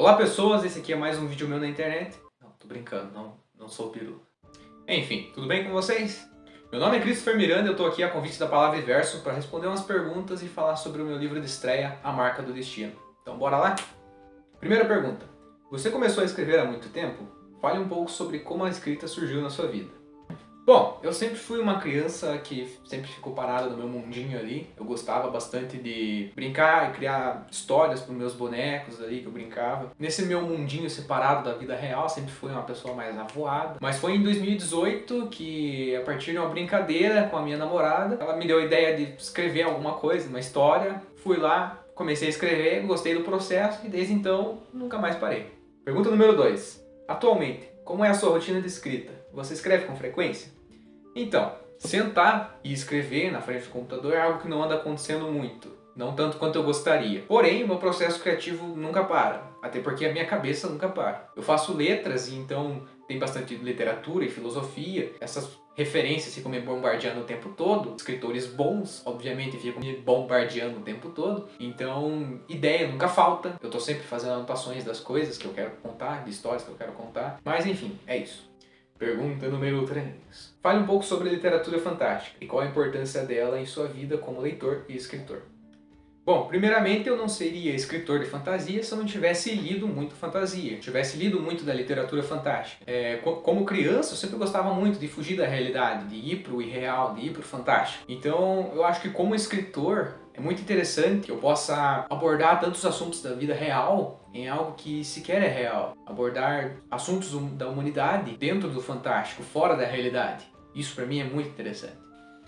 Olá pessoas, esse aqui é mais um vídeo meu na internet. Não, tô brincando, não sou o peru. Enfim, tudo bem com vocês? Meu nome é Christopher Miranda e eu tô aqui a convite da Palavra e Verso para responder umas perguntas e falar sobre o meu livro de estreia, A Marca do Destino. Então bora lá? Primeira pergunta. Você começou a escrever há muito tempo? Fale um pouco sobre como a escrita surgiu na sua vida. Bom, eu sempre fui uma criança que sempre ficou parada no meu mundinho ali. Eu gostava bastante de brincar e criar histórias para os meus bonecos ali que eu brincava. Nesse meu mundinho separado da vida real, sempre fui uma pessoa mais avoada. Mas foi em 2018 que, a partir de uma brincadeira com a minha namorada, ela me deu a ideia de escrever alguma coisa, uma história. Fui lá, comecei a escrever, gostei do processo e desde então nunca mais parei. Pergunta número 2. Atualmente, como é a sua rotina de escrita? Você escreve com frequência? Então, sentar e escrever na frente do computador é algo que não anda acontecendo muito. Não tanto quanto eu gostaria. Porém, o meu processo criativo nunca para. Até porque a minha cabeça nunca para. Eu faço letras e então tem bastante literatura e filosofia. Essas referências ficam me bombardeando o tempo todo. Escritores bons, obviamente, ficam me bombardeando o tempo todo. Então, ideia nunca falta. Eu tô sempre fazendo anotações das coisas que eu quero contar, de histórias que eu quero contar. Mas enfim, é isso. Pergunta número 3. Fale um pouco sobre a literatura fantástica e qual a importância dela em sua vida como leitor e escritor. Bom, primeiramente eu não seria escritor de fantasia se eu não tivesse lido muito fantasia, tivesse lido muito da literatura fantástica. Como criança eu sempre gostava muito de fugir da realidade, de ir para o irreal, de ir para o fantástico. Então eu acho que como escritor é muito interessante que eu possa abordar tantos assuntos da vida real em algo que sequer é real. Abordar assuntos da humanidade dentro do fantástico, fora da realidade. Isso para mim é muito interessante.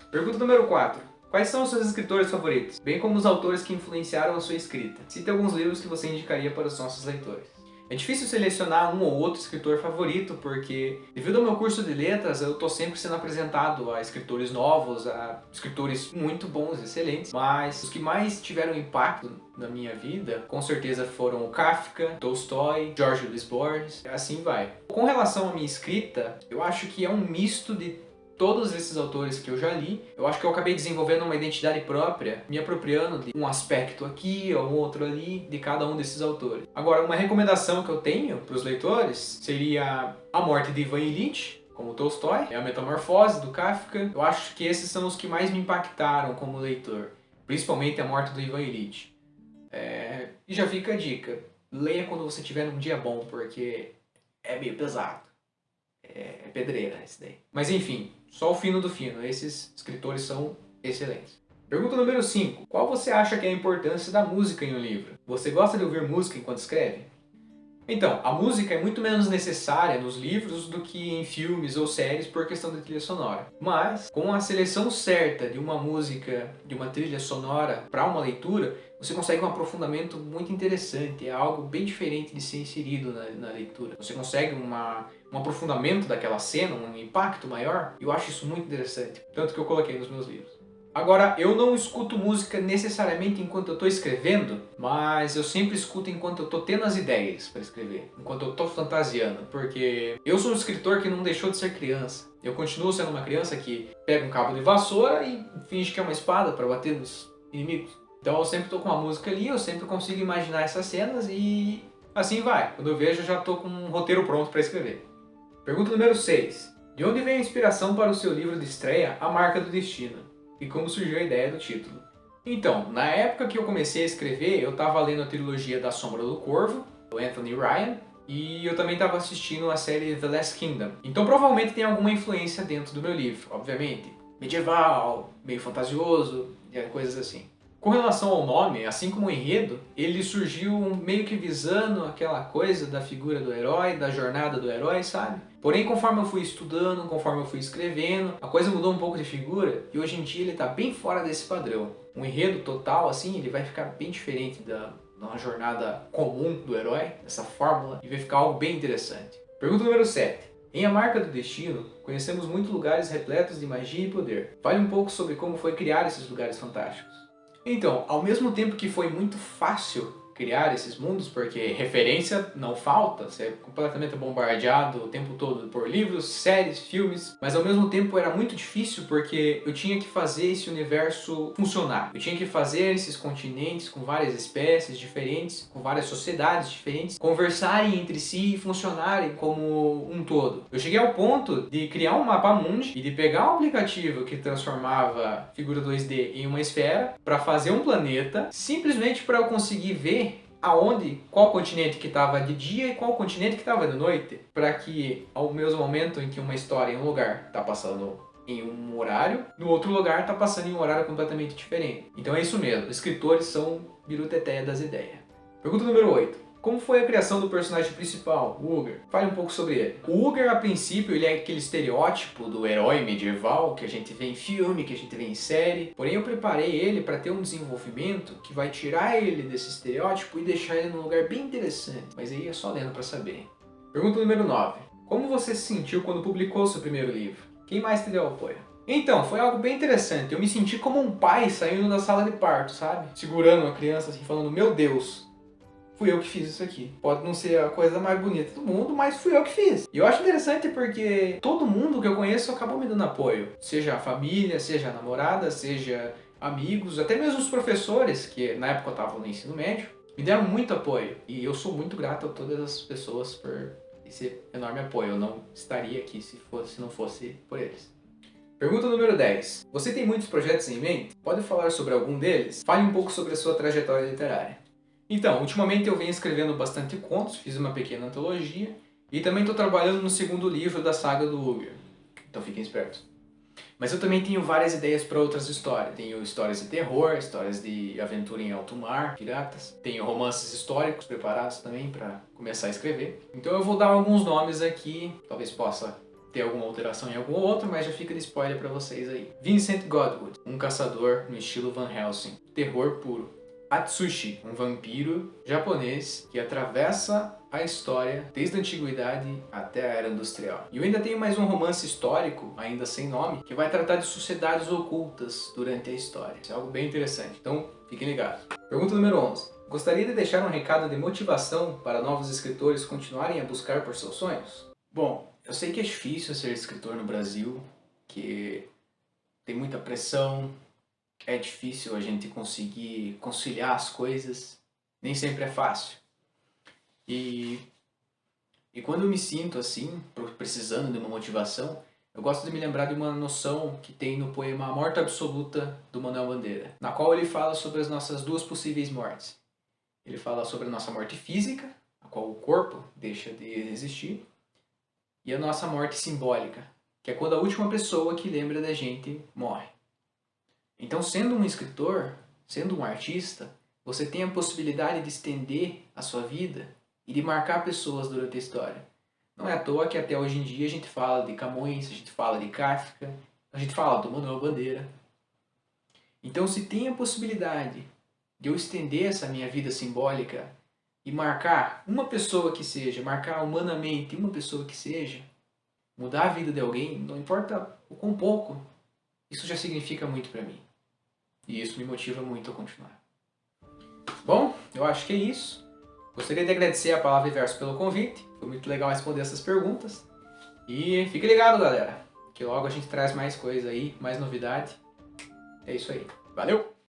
Pergunta número 4. Quais são os seus escritores favoritos, bem como os autores que influenciaram a sua escrita? Cite alguns livros que você indicaria para os nossos leitores. É difícil selecionar um ou outro escritor favorito, porque devido ao meu curso de letras, eu estou sempre sendo apresentado a escritores novos, a escritores muito bons, excelentes, mas os que mais tiveram impacto na minha vida, com certeza foram o Kafka, Tolstói, Jorge Luis Borges, assim vai. Com relação à minha escrita, eu acho que é um misto de todos esses autores que eu já li. Eu acho que eu acabei desenvolvendo uma identidade própria, me apropriando de um aspecto aqui ou outro ali de cada um desses autores. Agora, uma recomendação que eu tenho para os leitores seria A Morte de Ivan Ilitch, como Tolstói, A Metamorfose, do Kafka. Eu acho que esses são os que mais me impactaram como leitor, principalmente A Morte do Ivan Ilitch. E já fica a dica, leia quando você estiver num dia bom, porque é meio pesado. É pedreira esse daí. Mas enfim, só o fino do fino. Esses escritores são excelentes. Pergunta número 5. Qual você acha que é a importância da música em um livro? Você gosta de ouvir música enquanto escreve? Então, a música é muito menos necessária nos livros do que em filmes ou séries por questão de trilha sonora. Mas, com a seleção certa de uma música, de uma trilha sonora para uma leitura, você consegue um aprofundamento muito interessante. É algo bem diferente de ser inserido na leitura. Você consegue um aprofundamento daquela cena, um impacto maior, e eu acho isso muito interessante. Tanto que eu coloquei nos meus livros. Agora, eu não escuto música necessariamente enquanto eu estou escrevendo, mas eu sempre escuto enquanto eu estou tendo as ideias para escrever, enquanto eu estou fantasiando, porque eu sou um escritor que não deixou de ser criança. Eu continuo sendo uma criança que pega um cabo de vassoura e finge que é uma espada para bater nos inimigos. Então eu sempre estou com uma música ali, eu sempre consigo imaginar essas cenas e assim vai. Quando eu vejo, eu já estou com um roteiro pronto para escrever. Pergunta número 6. De onde vem a inspiração para o seu livro de estreia, A Marca do Destino? E como surgiu a ideia do título? Então, na época que eu comecei a escrever, eu estava lendo a trilogia da Sombra do Corvo, do Anthony Ryan, e eu também estava assistindo a série The Last Kingdom. Então provavelmente tem alguma influência dentro do meu livro, obviamente. Medieval, meio fantasioso, e coisas assim. Com relação ao nome, assim como o enredo, ele surgiu meio que visando aquela coisa da figura do herói, da jornada do herói, sabe? Porém, conforme eu fui estudando, conforme eu fui escrevendo, a coisa mudou um pouco de figura e hoje em dia ele tá bem fora desse padrão. Um enredo total, assim, ele vai ficar bem diferente da jornada comum do herói, dessa fórmula, e vai ficar algo bem interessante. Pergunta número 7. Em A Marca do Destino, conhecemos muitos lugares repletos de magia e poder. Fale um pouco sobre como foi criar esses lugares fantásticos. Então, ao mesmo tempo que foi muito fácil criar esses mundos, porque referência não falta, você é completamente bombardeado o tempo todo por livros, séries, filmes, mas ao mesmo tempo era muito difícil porque eu tinha que fazer esse universo funcionar. Eu tinha que fazer esses continentes com várias espécies diferentes, com várias sociedades diferentes, conversarem entre si e funcionarem como um todo. Eu cheguei ao ponto de criar um mapa mundi e de pegar um aplicativo que transformava figura 2D em uma esfera para fazer um planeta, simplesmente para eu conseguir ver aonde, qual continente que estava de dia e qual continente que estava de noite, para que ao mesmo momento em que uma história em um lugar está passando em um horário, no outro lugar está passando em um horário completamente diferente. Então é isso mesmo, escritores são biruteteia das ideias. Pergunta número 8. Como foi a criação do personagem principal, o Uger? Fale um pouco sobre ele. O Uger, a princípio, ele é aquele estereótipo do herói medieval que a gente vê em filme, que a gente vê em série. Porém, eu preparei ele para ter um desenvolvimento que vai tirar ele desse estereótipo e deixar ele num lugar bem interessante. Mas aí é só lendo para saber. Pergunta número 9. Como você se sentiu quando publicou seu primeiro livro? Quem mais te deu apoio? Então, foi algo bem interessante. Eu me senti como um pai saindo da sala de parto, sabe? Segurando uma criança assim, falando, meu Deus, fui eu que fiz isso aqui. Pode não ser a coisa mais bonita do mundo, mas fui eu que fiz. E eu acho interessante porque todo mundo que eu conheço acabou me dando apoio. Seja a família, seja a namorada, seja amigos, até mesmo os professores, que na época eu estava no ensino médio, me deram muito apoio. E eu sou muito grato a todas as pessoas por esse enorme apoio. Eu não estaria aqui se não fosse por eles. Pergunta número 10. Você tem muitos projetos em mente? Pode falar sobre algum deles? Fale um pouco sobre a sua trajetória literária. Então, ultimamente eu venho escrevendo bastante contos, fiz uma pequena antologia e também estou trabalhando no segundo livro da saga do Uger. Então fiquem espertos. Mas eu também tenho várias ideias para outras histórias. Tenho histórias de terror, histórias de aventura em alto mar, piratas. Tenho romances históricos preparados também para começar a escrever. Então eu vou dar alguns nomes aqui, talvez possa ter alguma alteração em algum outro, mas já fica de spoiler para vocês aí. Vincent Godwin, um caçador no estilo Van Helsing. Terror puro. Atsushi, um vampiro japonês que atravessa a história desde a antiguidade até a era industrial. E eu ainda tenho mais um romance histórico, ainda sem nome, que vai tratar de sociedades ocultas durante a história. Isso é algo bem interessante, então fiquem ligados. Pergunta número 11. Gostaria de deixar um recado de motivação para novos escritores continuarem a buscar por seus sonhos? Bom, eu sei que é difícil ser escritor no Brasil, que tem muita pressão, é difícil a gente conseguir conciliar as coisas, nem sempre é fácil. E quando eu me sinto assim, precisando de uma motivação, eu gosto de me lembrar de uma noção que tem no poema A Morte Absoluta, do Manuel Bandeira, na qual ele fala sobre as nossas duas possíveis mortes. Ele fala sobre a nossa morte física, a qual o corpo deixa de existir, e a nossa morte simbólica, que é quando a última pessoa que lembra da gente morre. Então, sendo um escritor, sendo um artista, você tem a possibilidade de estender a sua vida e de marcar pessoas durante a história. Não é à toa que até hoje em dia a gente fala de Camões, a gente fala de Kafka, a gente fala do Manuel Bandeira. Então, se tem a possibilidade de eu estender essa minha vida simbólica e marcar uma pessoa que seja, marcar humanamente uma pessoa que seja, mudar a vida de alguém, não importa o quão pouco, isso já significa muito para mim. E isso me motiva muito a continuar. Bom, eu acho que é isso. Gostaria de agradecer a Palavra e Verso pelo convite. Foi muito legal responder essas perguntas. E fique ligado, galera, que logo a gente traz mais coisa aí, mais novidade. É isso aí. Valeu!